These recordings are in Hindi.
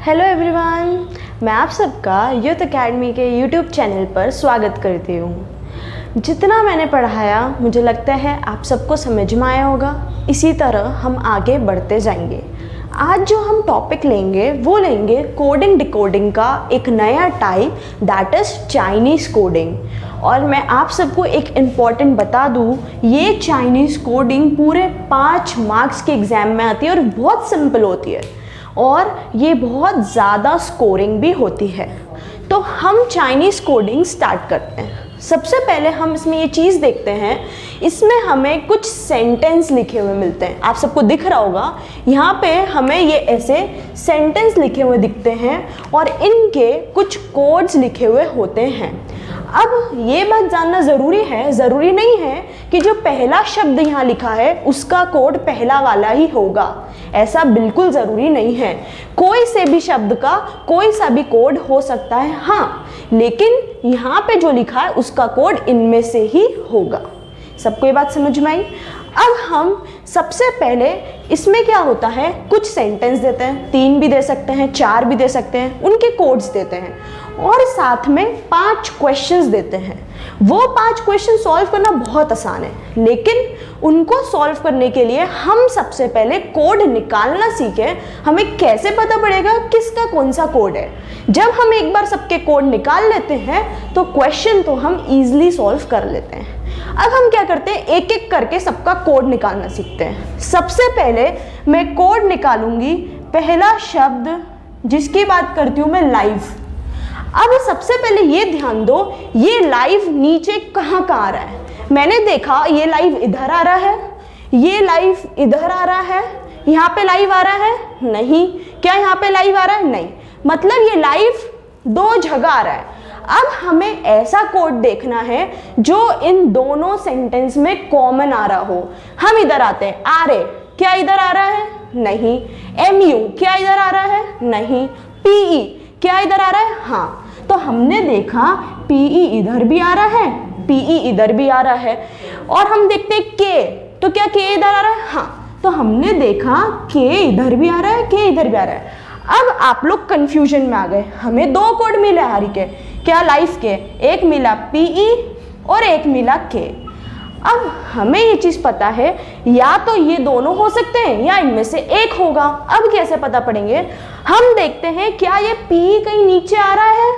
हेलो एवरीवन, मैं आप सबका यूथ एकेडमी के यूट्यूब चैनल पर स्वागत करती हूँ। जितना मैंने पढ़ाया मुझे लगता है आप सबको समझ में आया होगा। इसी तरह हम आगे बढ़ते जाएंगे। आज जो हम टॉपिक लेंगे वो लेंगे कोडिंग डिकोडिंग का एक नया type, that is Chinese coding. और मैं आप सबको एक इम्पॉर्टेंट बता दूँ, ये चाइनीज़ कोडिंग पूरे 5 मार्क्स के एग्ज़ाम में आती है और बहुत सिंपल होती है और ये बहुत ज़्यादा स्कोरिंग भी होती है। तो हम चाइनीज़ कोडिंग स्टार्ट करते हैं। सबसे पहले हम इसमें ये चीज़ देखते हैं, इसमें हमें कुछ सेंटेंस लिखे हुए मिलते हैं। आप सबको दिख रहा होगा यहाँ पे हमें ये ऐसे सेंटेंस लिखे हुए दिखते हैं और इनके कुछ कोड्स लिखे हुए होते हैं। अब ये बात जानना ज़रूरी है, ज़रूरी नहीं है कि जो पहला शब्द यहाँ लिखा है उसका कोड पहला वाला ही होगा, ऐसा बिल्कुल ज़रूरी नहीं है। कोई से भी शब्द का कोई सा भी कोड हो सकता है, हाँ, लेकिन यहाँ पे जो लिखा है उसका कोड इनमें से ही होगा। सबको ये बात समझ में आई? अब हम सबसे पहले इसमें क्या होता है, कुछ सेंटेंस देते हैं, 3 भी दे सकते हैं, 4 भी दे सकते हैं, उनके कोड्स देते हैं और साथ में 5 क्वेश्चंस देते हैं। वो 5 क्वेश्चन सॉल्व करना बहुत आसान है, लेकिन उनको सॉल्व करने के लिए हम सबसे पहले कोड निकालना सीखें। हमें कैसे पता पड़ेगा किसका कौन सा कोड है? जब हम एक बार सबके कोड निकाल लेते हैं तो क्वेश्चन तो हम ईजिली सॉल्व कर लेते हैं। अब हम क्या करते हैं, एक एक करके सबका कोड निकालना सीखते हैं। सबसे पहले मैं कोड निकालूंगी, पहला शब्द जिसकी बात करती हूँ मैं, लाइव। अब सबसे पहले ये ध्यान दो, ये लाइव नीचे कहाँ आ रहा है? मैंने देखा ये लाइव इधर आ रहा है, ये लाइव इधर आ रहा है, यहाँ पे लाइव आ रहा है नहीं, क्या यहाँ पे लाइव आ रहा है? नहीं, मतलब ये लाइव 2 जगह आ रहा है। अब हमें ऐसा कोड देखना है जो इन दोनों सेंटेंस में कॉमन आ रहा हो। हम इधर आते हैं, आरे, क्या इधर आ रहा है? नहीं। MU, क्या इधर आ रहा है? नहीं। PE, क्या इधर आ रहा है? हाँ। तो हमने देखा PE इधर भी आ रहा है, PE इधर भी आ रहा है। और हम देखते हैं K, तो क्या K इधर आ रहा है? हाँ। तो हमने देखा K इधर भी आ रहा है, K इधर भी आ रहा है। अब आप लोग कंफ्यूजन में आ गए, हमें 2 कोड मिले हरी के, क्या लाइफ के, एक मिला PE और एक मिला K। अब हमें ये चीज़ पता है या तो ये दोनों हो सकते हैं या इनमें से एक होगा। अब कैसे पता पड़ेंगे? हम देखते हैं क्या ये PE कहीं नीचे आ रहा है,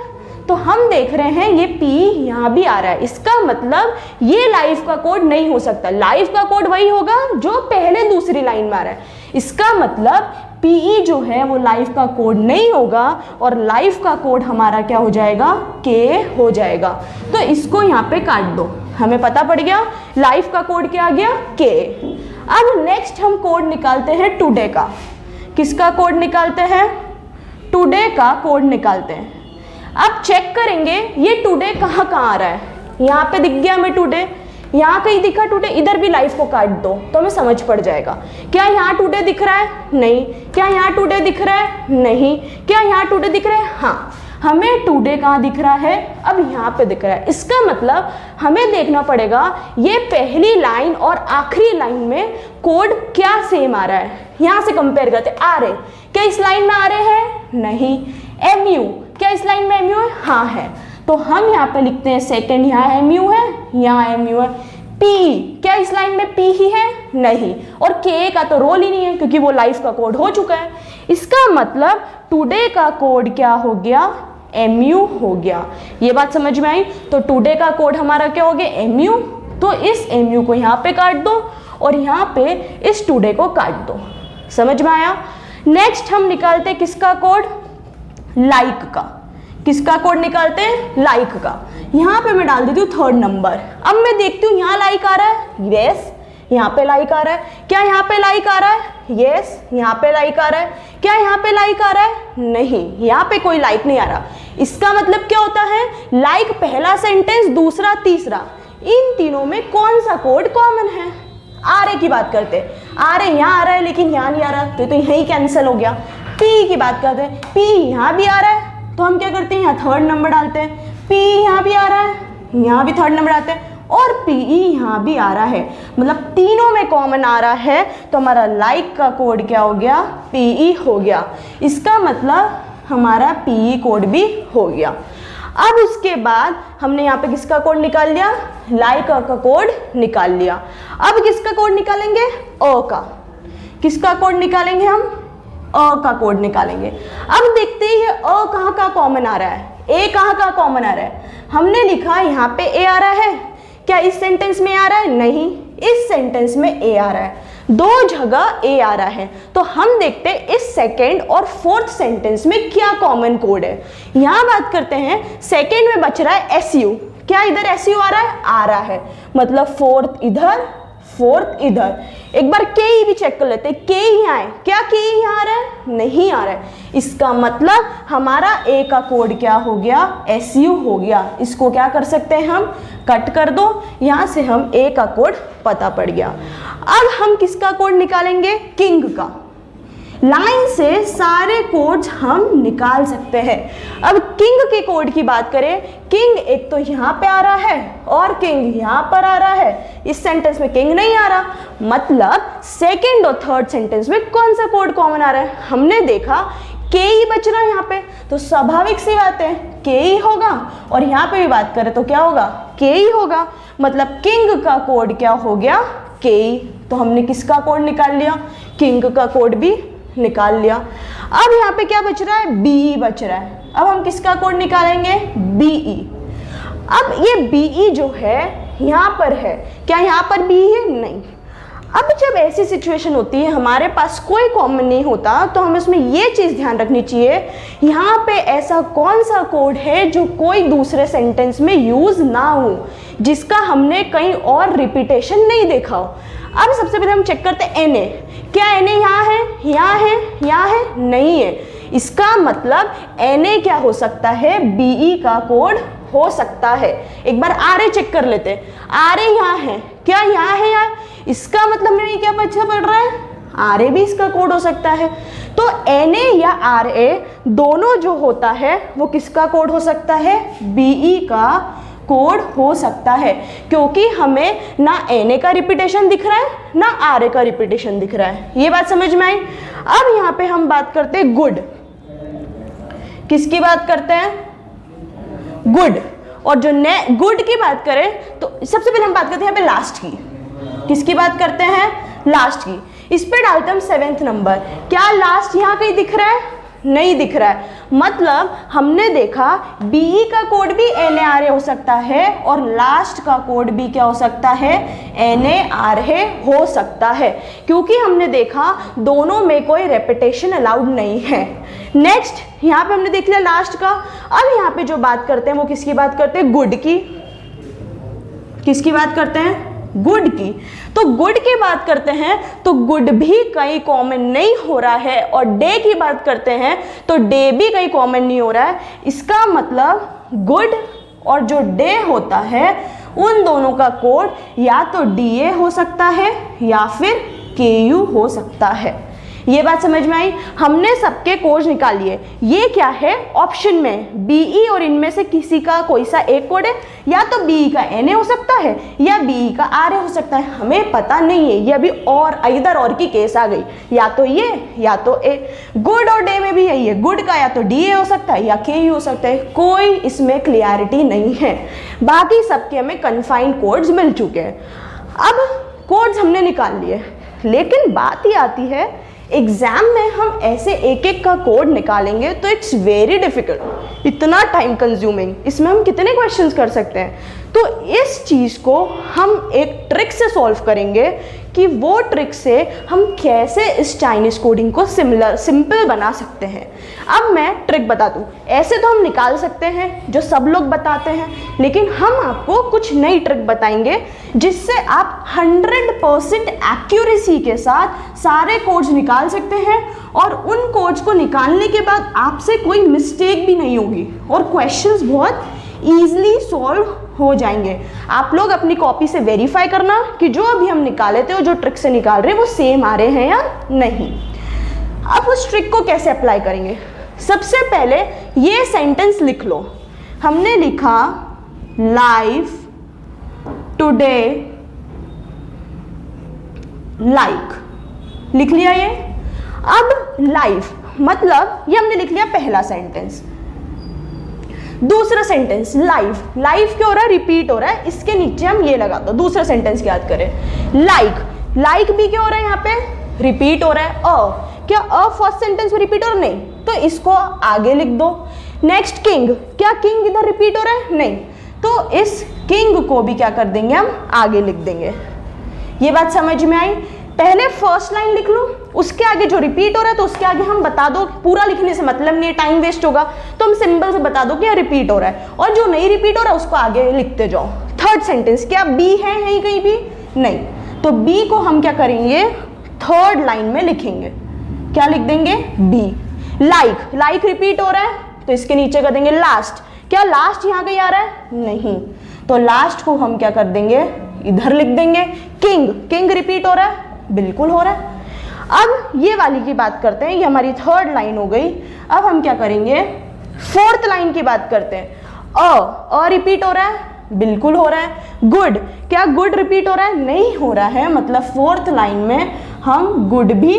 तो हम देख रहे हैं ये PE यहाँ भी आ रहा है। इसका मतलब ये लाइफ का कोड नहीं हो सकता, लाइफ का कोड वही होगा जो पहले दूसरी लाइन में आ रहा है। इसका मतलब PE जो है वो लाइफ का कोड नहीं होगा और लाइफ का कोड हमारा क्या हो जाएगा? K हो जाएगा। तो इसको यहाँ पे काट दो, हमें पता पड़ गया लाइफ का कोड क्या आ गया? K। अब नेक्स्ट हम कोड निकालते हैं टुडे का। किसका कोड निकालते हैं? टुडे का कोड निकालते हैं। अब चेक करेंगे ये टुडे कहाँ आ रहा है। यहाँ पे दिख गया हमें टुडे, यहाँ कहीं दिखा टुडे, इधर भी लाइफ को काट दो तो हमें समझ पड़ जाएगा। क्या यहाँ टुडे दिख रहा है? नहीं। क्या यहाँ टुडे दिख रहा है? नहीं। क्या यहाँ टुडे दिख रहा है? हाँ। हमें टुडे कहाँ दिख रहा है? अब यहाँ पे दिख रहा है। इसका मतलब हमें देखना पड़ेगा ये पहली लाइन और आखिरी लाइन में कोड क्या सेम आ रहा है। यहाँ से कंपेयर करते, आ रहे, क्या इस लाइन में आ रहे हैं? नहीं। MU, क्या इस लाइन में MU है? हाँ है। तो हम यहाँ पे लिखते हैं सेकंड, यहाँ MU है, यहाँ MU है। PE, क्या इस लाइन में P ही है? नहीं। और K का तो रोल ही नहीं है क्योंकि वो लाइफ का कोड हो चुका है। इसका मतलब टुडे का कोड क्या हो गया? MU हो गया। ये बात समझ में आई? तो टुडे का कोड हमारा क्या हो गया? MU। तो इस MU को यहाँ पे काट दो और यहाँ पे इस टुडे को काट दो। समझ में आया? नेक्स्ट हम निकालते हैं किसका कोड? लाइक का। किसका कोड निकालते हैं? लाइक का। यहाँ पे मैं डाल देती हूँ 3rd नंबर। अब मैं देखती हूँ यहाँ लाइक आ रहा है, यस, यहाँ पे लाइक आ रहा है। क्या यहाँ पे लाइक आ रहा है? यस, यहाँ पे लाइक आ रहा है। क्या यहाँ पे लाइक आ रहा है? नहीं, यहाँ पे कोई लाइक नहीं आ रहा। इसका मतलब क्या होता है? लाइक पहला सेंटेंस, दूसरा, तीसरा, इन तीनों में कौन सा कोड कॉमन है? आरे की बात करते हैं, आरे यहाँ आ रहा है लेकिन यहाँ नहीं आ रहा, तो यही कैंसिल हो गया। PE की बात करते हैं, PE यहाँ भी आ रहा है तो हम क्या करते हैं? यहाँ 3rd नंबर डालते हैं। PE यहाँ भी आ रहा है, यहाँ भी 3rd नंबर डालते हैं और PE यहाँ भी आ रहा है, मतलब तीनों में कॉमन आ रहा है। तो हमारा लाइक का कोड क्या हो गया? PE हो गया। इसका मतलब हमारा पीई कोड भी हो गया। अब उसके बाद हमने यहाँ पे किसका कोड निकाल लिया, लाइक का कोड निकाल लिया। अब किसका कोड निकालेंगे, अ का। किसका कोड निकालेंगे हम, अ का कोड निकालेंगे। अब देखते हैं ये अ कहाँ का कॉमन आ रहा है, ए कहाँ का कॉमन आ रहा है। हमने लिखा यहाँ पे ए आ रहा है, क्या इस सेंटेंस में आ रहा है, नहीं, इस सेंटेंस में ए आ रहा है, दो जगह ए आ रहा है। तो हम देखते हैं इस सेकेंड और फोर्थ सेंटेंस में क्या कॉमन कोड है। यहां बात करते हैं, सेकेंड में बच रहा है एस यू, क्या इधर एस यू आ रहा है, आ रहा है, मतलब फोर्थ इधर फोर्थ इधर। एक बार के भी चेक कर लेते हैं, के यहाँ है, क्या के यहाँ आ रहा है, नहीं आ रहा है। इसका मतलब हमारा ए का कोड क्या हो गया, एस यू हो गया। इसको क्या कर सकते हैं हम, कट कर दो, यहाँ से हम ए का कोड पता पड़ गया। अब हम किसका कोड निकालेंगे, किंग का। लाइन से सारे कोड्स हम निकाल सकते हैं। अब किंग के कोड की बात करें, किंग एक तो यहाँ पे आ रहा है और किंग यहाँ पर आ रहा है, इस सेंटेंस में किंग नहीं आ रहा, मतलब सेकेंड और थर्ड सेंटेंस में कौन सा कोड कॉमन आ रहा है। हमने देखा के ही बच रहा है यहाँ पे, तो स्वाभाविक सी बात है के ही होगा, और यहाँ पे भी बात करें तो क्या होगा, के ही होगा, मतलब किंग का कोड क्या हो गया, के ही। तो हमने किसका कोड निकाल लिया, किंग का कोड भी निकाल लिया। अब यहाँ पे क्या बच रहा है, बीई बच रहा है। अब हम किसका कोड निकालेंगे, बीई। अब ये बीई जो है यहाँ पर है, क्या यहाँ पर बी है, नहीं। अब जब ऐसी सिचुएशन होती है हमारे पास कोई कॉमन नहीं होता, तो हम इसमें ये चीज़ ध्यान रखनी चाहिए, यहाँ पे ऐसा कौन सा कोड है जो कोई दूसरे सेंटेंस में यूज़ ना हो, जिसका हमने कहीं और रिपीटेशन नहीं देखा हो। अब सबसे पहले हम चेक करते हैं एन ए, क्या एन ए यहाँ है, यहाँ है, यहाँ है, नहीं है। इसका मतलब एन ए क्या हो सकता है, बीई का कोड हो सकता है। एक बार आर ए चेक कर लेते हैं, आर ए यहाँ है, क्या यहाँ है यार, इसका मतलब में क्या बच्चा पढ़ रहा है, आर ए भी इसका कोड हो सकता है। तो एन ए या आर ए दोनों जो होता है वो किसका कोड हो सकता है, बीई का कोड हो सकता है, क्योंकि हमें ना एन ए का रिपीटेशन दिख रहा है ना आर ए का रिपीटेशन दिख रहा है। ये बात समझ में आई। अब यहाँ पे हम बात करते हैं गुड, किसकी बात करते हैं, गुड। और जो गुड की बात करें तो सबसे पहले हम बात करते हैं यहाँ पे लास्ट की, किसकी बात करते हैं, लास्ट की। इस पे डालते हम 7th नंबर, क्या लास्ट यहाँ कहीं दिख रहा है, नहीं दिख रहा है, मतलब हमने देखा बीई का कोड भी एन ए आर ए हो सकता है और लास्ट का कोड भी क्या हो सकता है, एन ए आर ए हो सकता है, क्योंकि हमने देखा दोनों में कोई रेपिटेशन अलाउड नहीं है। नेक्स्ट यहाँ पे हमने देख लिया लास्ट का। अब यहाँ पे जो बात करते हैं वो किसकी बात करते हैं, गुड की। किसकी बात करते हैं, गुड की। तो गुड की बात करते हैं तो गुड भी कहीं कॉमन नहीं हो रहा है, और डे की बात करते हैं तो डे भी कहीं कॉमन नहीं हो रहा है। इसका मतलब गुड और जो डे होता है उन दोनों का कोड या तो डीए हो सकता है या फिर केयू हो सकता है। ये बात समझ में आई। हमने सबके कोड निकाल लिए। ये क्या है, ऑप्शन में बीई और इनमें से किसी का कोई सा एक कोड है, या तो बीई का एन ए हो सकता है या बीई का आर ए हो सकता है, हमें पता नहीं है। ये अभी और इधर और की केस आ गई, या तो ये या तो ए। गुड और डे में भी यही है, गुड का या तो डी ए हो सकता है या के यू हो सकता है, कोई इसमें क्लियरिटी नहीं है। बाकी सबके हमें कन्फाइंड कोड्स मिल चुके हैं। अब कोड्स हमने निकाल लिए, लेकिन बात ये आती है एग्जाम में हम ऐसे एक एक का कोड निकालेंगे तो इट्स वेरी डिफिकल्ट, इतना टाइम कंज्यूमिंग। इसमें हम कितने क्वेश्चंस कर सकते हैं, तो इस चीज़ को हम एक ट्रिक से सॉल्व करेंगे कि वो ट्रिक से हम कैसे इस चाइनीज़ कोडिंग को सिंपल बना सकते हैं। अब मैं ट्रिक बता दूँ, ऐसे तो हम निकाल सकते हैं जो सब लोग बताते हैं, लेकिन हम आपको कुछ नई ट्रिक बताएंगे जिससे आप 100% एक्यूरेसी के साथ सारे कोड्स निकाल सकते हैं, और उन कोड्स को निकालने के बाद आपसे कोई मिस्टेक भी नहीं होगी और क्वेश्चंस बहुत ईजिली सॉल्व हो जाएंगे। आप लोग अपनी कॉपी से वेरीफाई करना कि जो अभी हम निकाले थे और जो ट्रिक से निकाल रहे हैं वो सेम आ रहे हैं या नहीं। अब उस ट्रिक को कैसे अप्लाई करेंगे, सबसे पहले ये सेंटेंस लिख लो। हमने लिखा लाइफ टुडे लाइक, लिख लिया ये। अब लाइफ मतलब ये हमने लिख लिया पहला सेंटेंस। दूसरा सेंटेंस लाइव, लाइव क्या हो रहा है, रिपीट हो रहा है, इसके नीचे हम ये लगा दो। दूसरा सेंटेंस याद करें, लाइक, लाइक भी क्या हो रहा है यहाँ पे, रिपीट हो रहा है। क्या फर्स्ट सेंटेंस में रिपीट हो रहा है, नहीं, तो इसको आगे लिख दो। नेक्स्ट किंग, क्या किंग इधर रिपीट हो रहा है, नहीं, तो इस किंग को भी क्या कर देंगे हम, आगे लिख देंगे। ये बात समझ में आई। पहले फर्स्ट लाइन लिख लो, उसके आगे जो रिपीट हो रहा है तो उसके आगे हम बता दो, पूरा लिखने से मतलब नहीं, टाइम वेस्ट होगा, तो हम सिंबल से बता दो कि रिपीट हो रहा है, और जो नहीं रिपीट हो रहा है उसको आगे लिखते जाओ। थर्ड सेंटेंस, क्या बी है यहीं कहीं भी, नहीं, तो बी को हम क्या करेंगे, थर्ड लाइन में लिखेंगे। क्या लिख देंगे, बी। लाइक, लाइक रिपीट हो रहा है तो इसके नीचे कर देंगे लास्ट। क्या लास्ट यहाँ कहीं आ रहा है, नहीं, तो लास्ट को हम क्या कर देंगे, इधर लिख देंगे। किंग, किंग रिपीट हो रहा है, बिल्कुल हो रहा है। अब ये वाली की बात करते हैं, ये हमारी थर्ड लाइन हो गई। अब हम क्या करेंगे, फोर्थ लाइन की बात करते हैं। अ रिपीट हो रहा है, बिल्कुल हो रहा है। गुड, क्या गुड रिपीट हो रहा है, नहीं हो रहा है, मतलब फोर्थ लाइन में हम गुड भी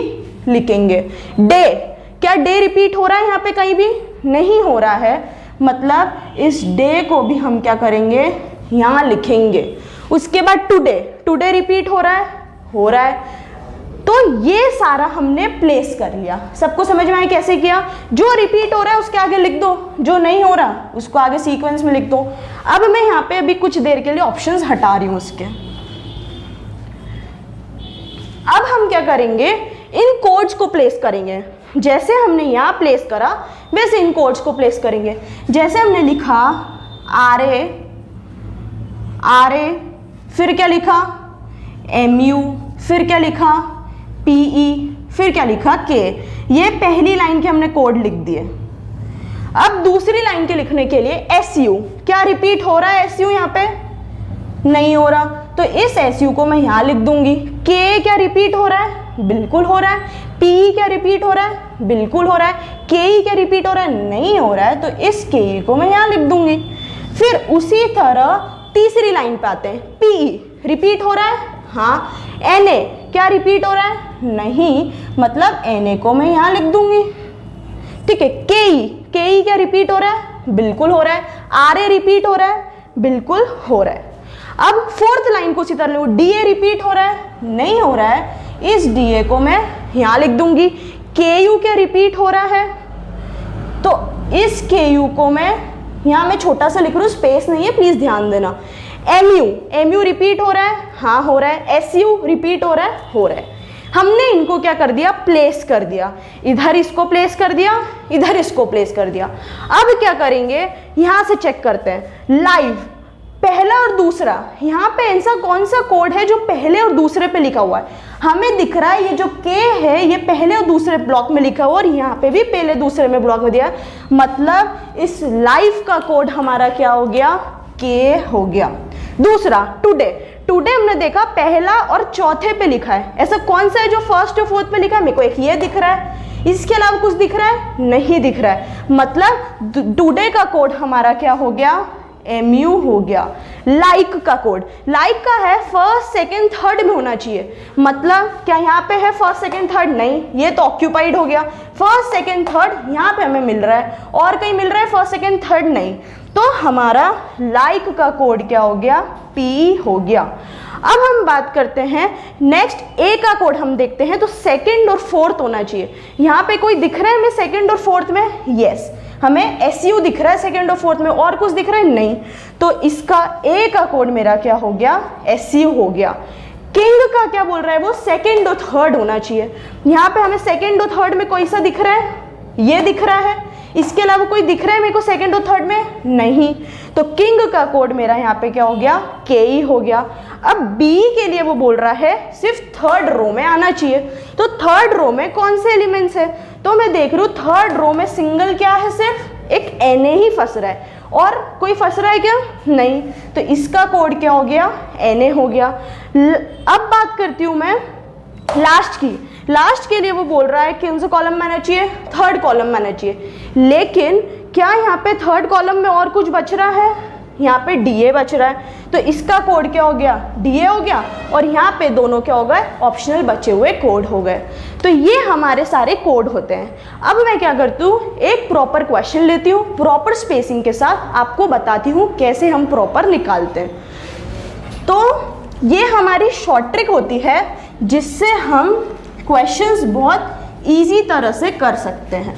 लिखेंगे। डे, क्या डे रिपीट हो रहा है यहाँ पे कहीं भी, नहीं हो रहा है, मतलब इस डे को भी हम क्या करेंगे, यहाँ लिखेंगे। उसके बाद टुडे, टुडे रिपीट हो रहा है, हो रहा है। तो ये सारा हमने प्लेस कर लिया। सबको समझ में आया कैसे किया, जो रिपीट हो रहा है उसके आगे लिख दो, जो नहीं हो रहा उसको आगे सीक्वेंस में लिख दो। अब मैं यहाँ पे अभी कुछ देर के लिए ऑप्शंस हटा रही हूँ उसके। अब हम क्या करेंगे, इन कोड्स को प्लेस करेंगे। जैसे हमने यहाँ प्लेस करा वैसे इन कोड्स को प्लेस करेंगे। जैसे हमने लिखा आर ए, फिर क्या लिखा MU, फिर क्या लिखा PE, फिर क्या लिखा K। ये पहली लाइन के हमने कोड लिख दिए। अब दूसरी लाइन के लिखने के लिए SU, क्या रिपीट हो रहा है SU यहाँ पे, नहीं हो रहा, तो इस SU को मैं यहाँ लिख दूंगी। K क्या रिपीट हो रहा है, बिल्कुल हो रहा है। PE क्या रिपीट हो रहा है, बिल्कुल हो रहा है। KE क्या रिपीट हो रहा है, नहीं हो रहा है, तो इस KE को मैं यहाँ लिख दूंगी। फिर उसी तरह तीसरी लाइन पे आते हैं। PE रिपीट हो रहा है, हाँ। NA क्या रिपीट हो रहा है, नहीं, मतलब NA को मैं यहाँ लिख दूंगी, ठीक है। KE क्या रिपीट हो रहा है, बिल्कुल हो रहा है। RA रिपीट हो रहा है, बिल्कुल हो रहा है। अब फोर्थ लाइन को उसी तरह लो, DA रिपीट हो रहा है, नहीं हो रहा है, इस DA को मैं यहाँ लिख दूंगी। KU क्या रिपीट हो रहा है, तो इस KU को मैं यहाँ छोटा सा लिख रहा हूँ, स्पेस नहीं है, प्लीज ध्यान देना। MU रिपीट हो रहा है, हाँ हो रहा है। SU रिपीट हो रहा है, हो रहा है। हमने इनको क्या कर दिया, प्लेस कर दिया। इधर इसको प्लेस कर दिया, इधर इसको प्लेस कर दिया। अब क्या करेंगे, यहाँ से चेक करते हैं। लाइव, पहला और दूसरा, यहाँ पे ऐसा कौन सा कोड है जो पहले और दूसरे पे लिखा हुआ है। हमें दिख रहा है ये जो K है ये पहले और दूसरे ब्लॉक में लिखा हुआ, और यहाँ पे भी पहले दूसरे में ब्लॉक में दिया, मतलब इस लाइव का कोड हमारा क्या हो गया, K हो गया। दूसरा टुडे, टुडे हमने देखा पहला और चौथे पे लिखा है। ऐसा कौन सा है जो फर्स्ट और फोर्थ पे लिखा है, मेरे को एक ये दिख रहा है, इसके अलावा कुछ दिख रहा है, नहीं दिख रहा है, मतलब टुडे का कोड हमारा क्या हो गया, MU हो गया। लाइक का कोड, लाइक का है फर्स्ट सेकंड थर्ड में होना चाहिए, मतलब क्या यहाँ पे है फर्स्ट सेकंड थर्ड, नहीं, ये तो ऑक्यूपाइड हो गया। फर्स्ट सेकंड थर्ड यहाँ पे हमें मिल रहा है, और कहीं मिल रहा है फर्स्ट सेकंड थर्ड नहीं, तो हमारा लाइक का कोड क्या हो गया, PE हो गया। अब हम बात करते हैं नेक्स्ट A का कोड हम देखते हैं, तो सेकंड और फोर्थ होना चाहिए। यहाँ पे कोई दिख रहा है हमें सेकंड और फोर्थ में, यस, हमें SU दिख रहा है सेकंड और फोर्थ में, और कुछ दिख रहा है, नहीं, तो इसका A का कोड मेरा क्या हो गया, SU हो गया। किंग का क्या बोल रहा है, वो सेकंड और थर्ड होना चाहिए। यहाँ पे हमें सेकंड और थर्ड में कोई सा दिख रहा है, ये दिख रहा है, इसके अलावा कोई दिख रहा है मेरे को सेकंड और थर्ड में, नहीं, तो किंग का कोड मेरा यहाँ पे क्या हो गया, KE हो गया। अब B के लिए वो बोल रहा है सिर्फ थर्ड रो में आना चाहिए, तो थर्ड रो में कौन से एलिमेंट्स है, तो मैं देख रही हूँ थर्ड रो में सिंगल क्या है, सिर्फ एक NA ही फंस रहा है, और कोई फंस रहा है क्या, नहीं, तो इसका कोड क्या हो गया, NA हो गया। अब बात करती हूँ मैं लास्ट की। लास्ट के लिए वो बोल रहा है कि उनसे कॉलम में आना चाहिए, थर्ड कॉलम में आना चाहिए, लेकिन क्या यहाँ पे थर्ड कॉलम में और कुछ बच रहा है, यहाँ पे DA बच रहा है, तो इसका कोड क्या हो गया, DA हो गया, और यहाँ पे दोनों क्या हो गए, ऑप्शनल बचे हुए कोड हो गए। तो ये हमारे सारे कोड होते हैं। अब मैं क्या करती हूँ, एक प्रॉपर क्वेश्चन लेती हूँ, प्रॉपर स्पेसिंग के साथ आपको बताती हूँ कैसे हम प्रॉपर निकालते हैं। तो ये हमारी शॉर्ट ट्रिक होती है जिससे हम क्वेश्चंस बहुत ईजी तरह से कर सकते हैं।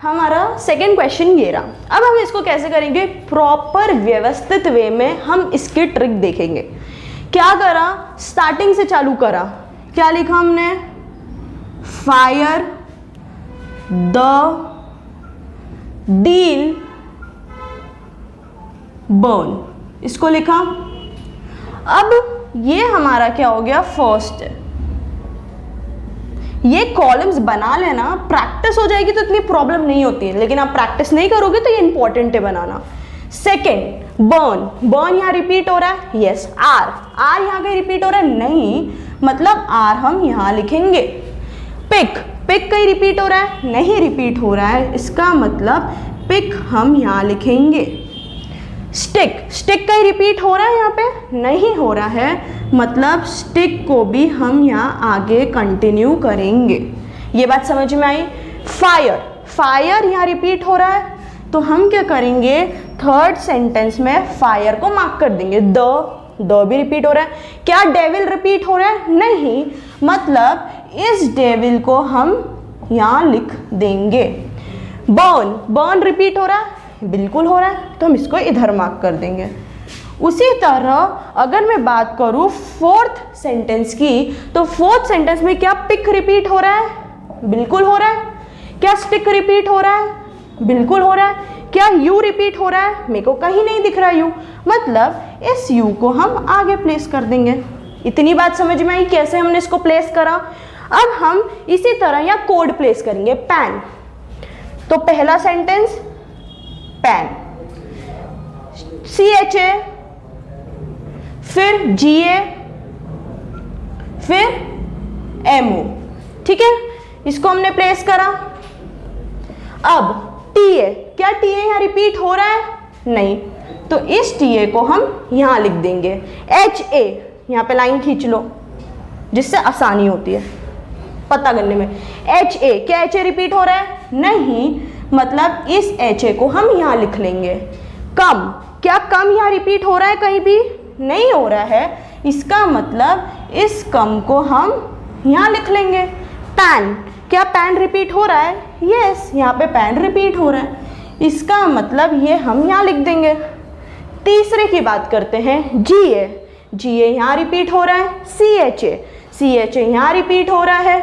हमारा सेकेंड क्वेश्चन ये रहा। अब हम इसको कैसे करेंगे, प्रॉपर व्यवस्थित वे में हम इसकी ट्रिक देखेंगे। क्या करा, स्टार्टिंग से चालू करा, क्या लिखा हमने, फायर द डील बर्न, इसको लिखा। अब ये हमारा क्या हो गया, फर्स्ट है। ये कॉलम्स बना लेना, प्रैक्टिस हो जाएगी तो इतनी प्रॉब्लम नहीं होती है, लेकिन आप प्रैक्टिस नहीं करोगे तो ये इंपॉर्टेंट है बनाना। सेकेंड बर्न, बर्न यहाँ रिपीट हो रहा है, यस। आर यहाँ कहीं रिपीट हो रहा है, नहीं, मतलब आर हम यहाँ लिखेंगे। पिक, पिक कहीं रिपीट हो रहा है, नहीं रिपीट हो रहा है, इसका मतलब पिक हम यहाँ लिखेंगे। स्टिक, स्टिक कहीं रिपीट हो रहा है यहाँ पे, नहीं हो रहा है, मतलब स्टिक को भी हम यहाँ आगे कंटिन्यू करेंगे। ये बात समझ में आई। फायर, फायर यहाँ रिपीट हो रहा है, तो हम क्या करेंगे, थर्ड सेंटेंस में फायर को मार्क कर देंगे। द भी रिपीट हो रहा है, क्या डेविल रिपीट हो रहा है, नहीं, मतलब इस डेविल को हम यहाँ लिख देंगे। बर्न, बर्न रिपीट हो रहा है, बिल्कुल हो रहा है, तो हम इसको इधर मार्क कर देंगे। उसी तरह अगर मैं बात करूँ फोर्थ सेंटेंस की, तो फोर्थ सेंटेंस में क्या पिक रिपीट हो रहा है, बिल्कुल हो रहा है। क्या स्टिक रिपीट हो रहा है, बिल्कुल हो रहा है। क्या यू रिपीट हो रहा है, मेरे को कहीं नहीं दिख रहा यू, मतलब इस यू को हम आगे प्लेस कर देंगे। इतनी बात समझ में आई कैसे हमने इसको प्लेस करा। अब हम इसी तरह यहाँ कोड प्लेस करेंगे। पैन, तो पहला सेंटेंस पैन, CHA, फिर GA, फिर MO, ठीक है, इसको हमने प्लेस करा। अब TA, क्या TA यहाँ रिपीट हो रहा है, नहीं, तो इस TA को हम यहाँ लिख देंगे। HA, यहाँ पे लाइन खींच लो जिससे आसानी होती है पता करने में। HA, क्या HA रिपीट हो रहा है, नहीं, मतलब इस HA को हम यहाँ लिख लेंगे। कम, क्या कम यहाँ रिपीट हो रहा है, कहीं भी नहीं हो रहा है, इसका मतलब इस कम को हम यहाँ लिख लेंगे। पैन, क्या पैन रिपीट हो रहा है, यस, यहाँ पे पैन रिपीट हो रहा है, इसका मतलब ये हम यहाँ लिख देंगे। तीसरे की बात करते हैं, GA, GA यहाँ रिपीट हो रहा है। CHA यहाँ रिपीट हो रहा है।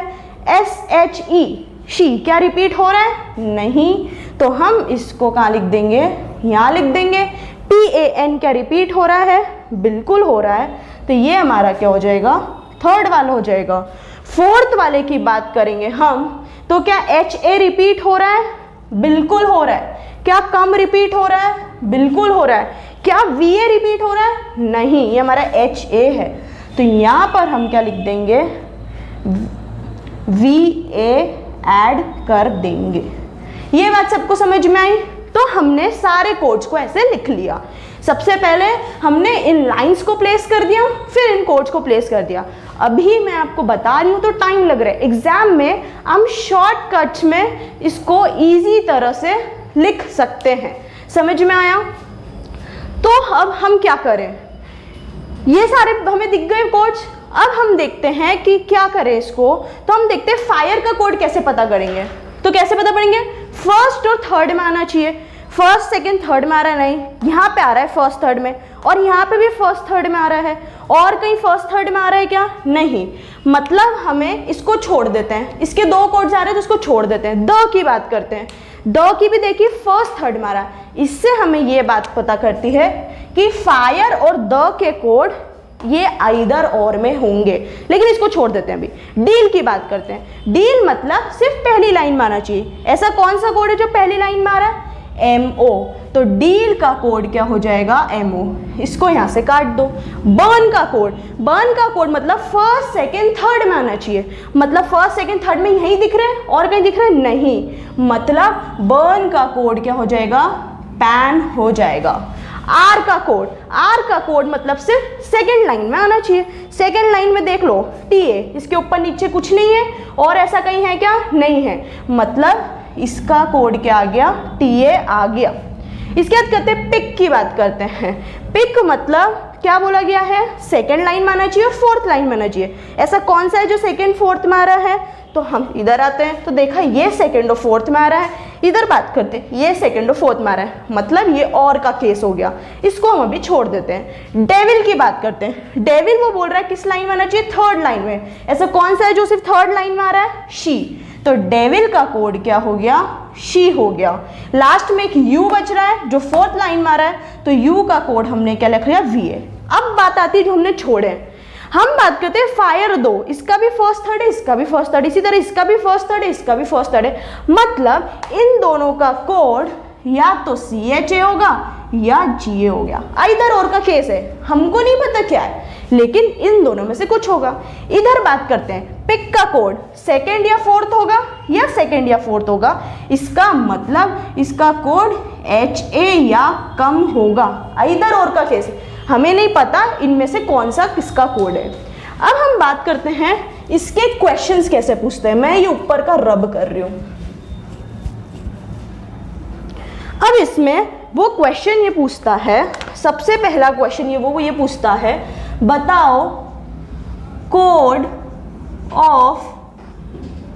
SHE, शी, क्या रिपीट हो रहा है, नहीं, तो हम इसको कहाँ लिख देंगे, यहाँ लिख देंगे। PAN, क्या रिपीट हो रहा है, बिल्कुल हो रहा है, तो ये हमारा क्या हो जाएगा, थर्ड वाला हो जाएगा। फोर्थ वाले की बात करेंगे हम, तो क्या HA रिपीट हो रहा है, बिल्कुल हो रहा है। क्या कम रिपीट हो रहा है, बिल्कुल हो रहा है। क्या VA रिपीट हो रहा है, नहीं, ये हमारा HA है, तो यहाँ पर हम क्या लिख देंगे, VA ऐड कर देंगे। ये बात सबको समझ में आई। तो हमने सारे कोड्स को ऐसे लिख लिया। सबसे पहले हमने इन लाइंस को प्लेस कर दिया, फिर इन कोड्स को प्लेस कर दिया। अभी मैं आपको बता रही हूँ तो टाइम लग रहा है, एग्जाम में हम शॉर्टकट्स में इसको इजी तरह से लिख सकते हैं। समझ में आया? तो अब हम क्या करें, ये सारे हमें दिख गए कोड्स। अब हम देखते हैं कि क्या करें इसको। तो हम देखते हैं फायर का कोड कैसे पता करेंगे। तो कैसे पता पड़ेंगे, फर्स्ट और थर्ड में आना चाहिए। फर्स्ट सेकंड थर्ड में आ रहा है, नहीं, यहाँ पे आ रहा है फर्स्ट थर्ड में, और यहाँ पे भी फर्स्ट थर्ड में आ रहा है, और कहीं फर्स्ट थर्ड में आ रहा है क्या, नहीं, मतलब हमें इसको छोड़ देते हैं। इसके दो कोड्स आ रहे हैं तो इसको छोड़ देते हैं। द की बात करते हैं, द की भी देखिए फर्स्ट थर्ड में आ रहा है। इससे हमें ये बात पता करती है कि फायर और द के कोड ये आइदर और में होंगे, लेकिन इसको छोड़ देते हैं। अभी डील की बात करते हैं। डील मतलब सिर्फ पहली लाइन में आना चाहिए। ऐसा कौन सा कोड है जो पहली लाइन में आ रहा है, MO, तो डील का कोड क्या हो जाएगा, MO। इसको यहाँ से काट दो। बर्न का कोड मतलब फर्स्ट सेकंड थर्ड में आना चाहिए। मतलब फर्स्ट सेकंड थर्ड में यहीं दिख रहे हैं और कहीं दिख रहे हैं, नहीं, मतलब बर्न का कोड क्या हो जाएगा, पैन हो जाएगा। आर का कोड मतलब सिर्फ सेकंड लाइन में आना चाहिए। सेकंड लाइन में देख लो TA, इसके ऊपर नीचे कुछ नहीं है और ऐसा कहीं है क्या? नहीं है, मतलब इसका कोड क्या आ गया? TA आ गया। इसके बाद करते हैं पिक की बात करते हैं। पिक मतलब क्या बोला गया है? सेकंड लाइन में आना चाहिए और फोर्थ लाइन में आना चाहिए। ऐसा कौन सा है जो सेकंड फोर्थ में आ रहा है? तो हम इधर आते हैं तो देखा ये सेकंड और फोर्थ में आ रहा है। इधर बात करते हैं, ये सेकंड और फोर्थ में आ रहा है, मतलब ये और का केस हो गया, इसको हम अभी छोड़ देते हैं। डेविल की बात करते हैं। डेविल वो बोल रहा है किस लाइन में आना चाहिए? थर्ड लाइन में। ऐसा कौन सा है जो सिर्फ थर्ड लाइन में आ रहा है? शी। तो डेविल का कोड क्या हो गया? शी हो गया। लास्ट में एक यू बच रहा है जो फोर्थ लाइन में आ रहा है, तो यू का कोड हमने क्या लिख लिया? VA। अब बात आती है जो हमने छोड़े। हम बात करते हैं फायर 2, इसका भी फर्स्ट थर्ड है, इसका भी फर्स्ट थर्ड, इसी तरह इसका भी फर्स्ट थर्ड है, इसका भी फर्स्ट थर्ड है, मतलब इन दोनों का कोड या तो CHA होगा या GA हो गया। इधर और का केस है, हमको नहीं पता क्या है, लेकिन इन दोनों में से कुछ होगा। इधर बात करते हैं पिक का कोड सेकेंड या फोर्थ होगा या सेकेंड या फोर्थ होगा, इसका मतलब इसका कोड HA या कम होगा। इधर और का केस है, हमें नहीं पता इनमें से कौन सा किसका कोड है। अब हम बात करते हैं इसके क्वेश्चंस कैसे पूछते हैं। मैं ये ऊपर का रब कर रही हूं। अब इसमें वो क्वेश्चन ये पूछता है, सबसे पहला क्वेश्चन ये पूछता है, बताओ कोड ऑफ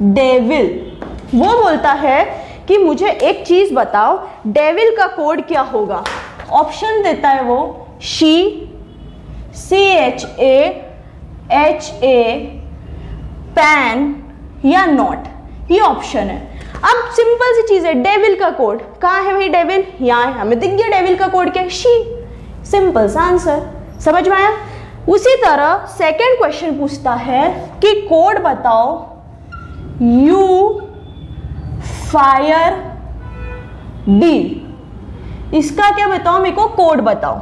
डेविल। वो बोलता है कि मुझे एक चीज बताओ, डेविल का कोड क्या होगा। ऑप्शन देता है वो शी, CHA, HA, पैन या नॉट। ये ऑप्शन है। अब सिंपल सी चीज है, डेविल का कोड कहाँ है भाई? डेविल यहाँ है, हमें दिख गया डेविल का कोड क्या है? शी। सिंपल सा आंसर, समझ में आया। उसी तरह सेकंड क्वेश्चन पूछता है कि कोड बताओ यू फायर डी। इसका क्या बताओ? मेरे को कोड बताओ।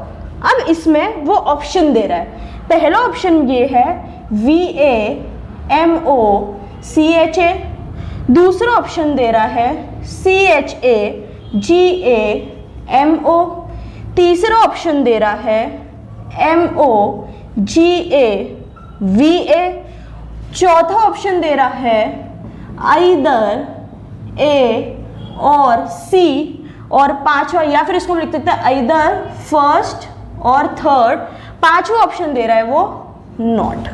अब इसमें वो ऑप्शन दे रहा है। पहला ऑप्शन ये है VAMOCHA, दूसरा ऑप्शन दे रहा है CHAGAMO, तीसरा ऑप्शन दे रहा है MOGAVA, चौथा ऑप्शन दे रहा है आइदर A और C, और पांचवा या फिर इसको हम लिख सकते हैं आइदर फर्स्ट और थर्ड, पांचवा ऑप्शन दे रहा है वो नॉट।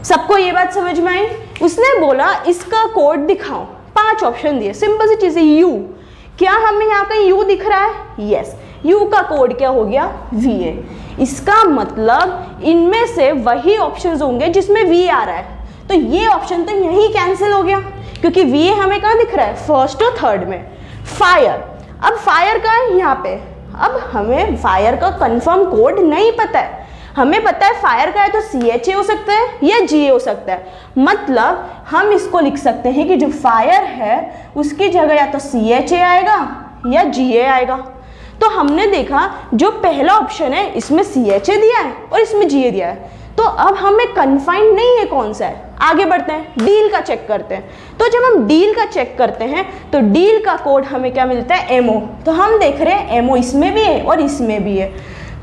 सबको ये बात समझ में आई? उसने बोला इसका कोड दिखाओ, 5 ऑप्शन दिए, सिंपल सी चीज है। यू, क्या हमें यहाँ कहीं यू दिख रहा है? यस, यू का कोड क्या हो गया? VA। इसका मतलब इनमें से वही ऑप्शंस होंगे जिसमें V आ रहा है, तो ये ऑप्शन तो यही कैंसिल हो गया, क्योंकि VA हमें कहाँ दिख रहा है? फर्स्ट और थर्ड में। फायर, अब फायर का है यहाँ पे। अब हमें फायर का कंफर्म कोड नहीं पता है, हमें पता है फायर का है तो CHA हो सकता है या GA हो सकता है, मतलब हम इसको लिख सकते हैं कि जो फायर है उसकी जगह या तो CHA आएगा या GA आएगा। तो हमने देखा जो पहला ऑप्शन है इसमें CHA दिया है और इसमें GA दिया है, तो अब हमें कन्फाइंड नहीं है कौन सा है। आगे बढ़ते हैं, डील का चेक करते हैं। तो जब हम डील का चेक करते हैं तो डील का कोड हमें क्या मिलता है? MO। तो हम देख रहे हैं MO इसमें भी है और इसमें भी है।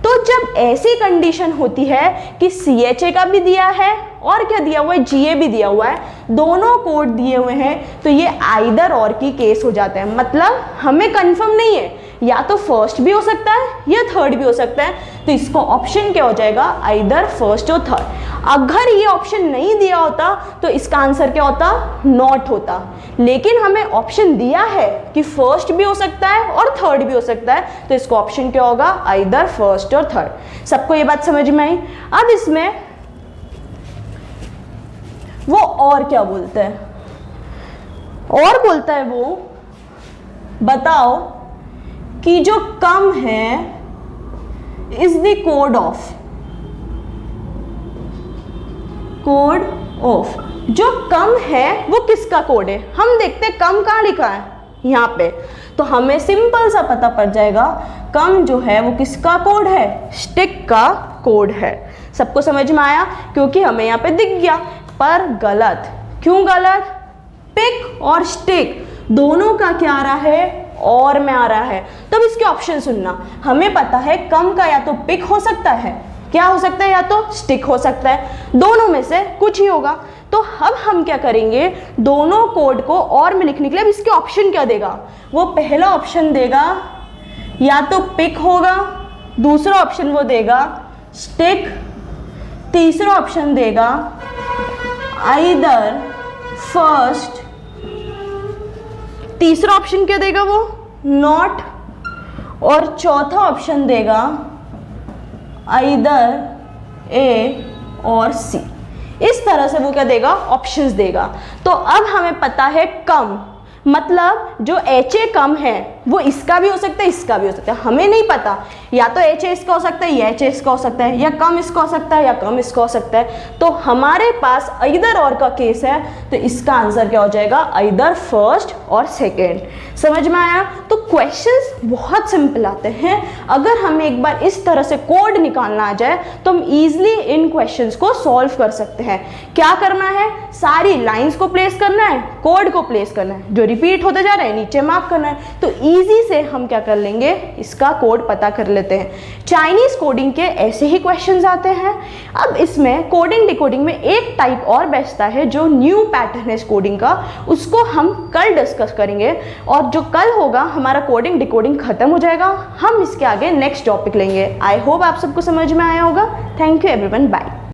तो जब ऐसी कंडीशन होती है कि CHA का भी दिया है और क्या दिया हुआ है? GA भी दिया हुआ है, दोनों कोड दिए हुए हैं, तो ये आइदर और की केस हो जाता है। मतलब हमें कंफर्म नहीं है, या तो फर्स्ट भी हो सकता है या थर्ड भी हो सकता है, तो इसको ऑप्शन क्या हो जाएगा? आइदर फर्स्ट और थर्ड। अगर ये ऑप्शन नहीं दिया होता तो इसका आंसर क्या होता? नॉट होता। लेकिन हमें ऑप्शन दिया है कि फर्स्ट भी हो सकता है और थर्ड भी हो सकता है, तो इसको ऑप्शन क्या होगा? आइदर फर्स्ट और थर्ड। सबको ये बात समझ में आई? अब इसमें वो और क्या बोलता है? और बोलता है वो, बताओ कि जो कम है इज द कोड ऑफ, जो कम है वो किसका कोड है? हम देखते हैं कम कहाँ लिखा है, यहाँ पे, तो हमें सिंपल सा पता पड़ जाएगा कम जो है वो किसका कोड है? स्टिक का कोड है। सबको समझ में आया? क्योंकि हमें यहाँ पे दिख गया, पर गलत। क्यों गलत? पिक और स्टिक दोनों का क्या आ रहा है? और में आ रहा है, तब इसके ऑप्शन सुनना। हमें पता है कम का या तो पिक हो सकता है, क्या हो सकता है, या तो स्टिक हो सकता है, दोनों में से कुछ ही होगा। तो अब हम क्या करेंगे, दोनों कोड को और में लिखने के लिए अब इसके ऑप्शन क्या देगा, वो पहला ऑप्शन देगा या तो पिक होगा, दूसरा ऑप्शन वो देगा स्टिक, तीसरा ऑप्शन देगा आइदर फर्स्ट, तीसरा ऑप्शन क्या देगा वो नॉट, और चौथा ऑप्शन देगा आइदर ए और सी। इस तरह से वो क्या देगा, ऑप्शंस देगा। तो अब हमें पता है कम, मतलब जो HA कम है वो इसका भी हो सकता है, इसका भी हो सकता है। हमें नहीं पता, या तो HA इसका हो सकता है, या HA इसका हो सकता है, या कम इसका हो सकता है, या कम इसका हो सकता है। तो हमारे पास इधर और का केस है, तो इसका आंसर क्या हो जाएगा, इधर फर्स्ट और सेकेंड। समझ में आया? तो क्वेश्चंस बहुत सिंपल आते हैं। अगर हमें एक बार इस तरह से कोड निकालना आ जाए तो हम इजीली इन क्वेश्चंस को सॉल्व कर सकते हैं। क्या करना है, सारी लाइंस को प्लेस करना है, कोड को प्लेस करना है, जो रिपीट होते जा रहे हैं नीचे मार्क करना है। तो इजी से हम क्या कर लेंगे, इसका कोड पता कर लेते हैं। चाइनीज कोडिंग के ऐसे ही क्वेश्चंस आते हैं। अब इसमें कोडिंग डिकोडिंग में एक टाइप और बचता है जो न्यू पैटर्न है कोडिंग का, उसको हम कल डिस्कस करेंगे। और जो कल होगा हमारा कोडिंग डिकोडिंग खत्म हो जाएगा, हम इसके आगे नेक्स्ट टॉपिक लेंगे। आई होप आप सबको समझ में आया होगा। Thank you everyone, bye.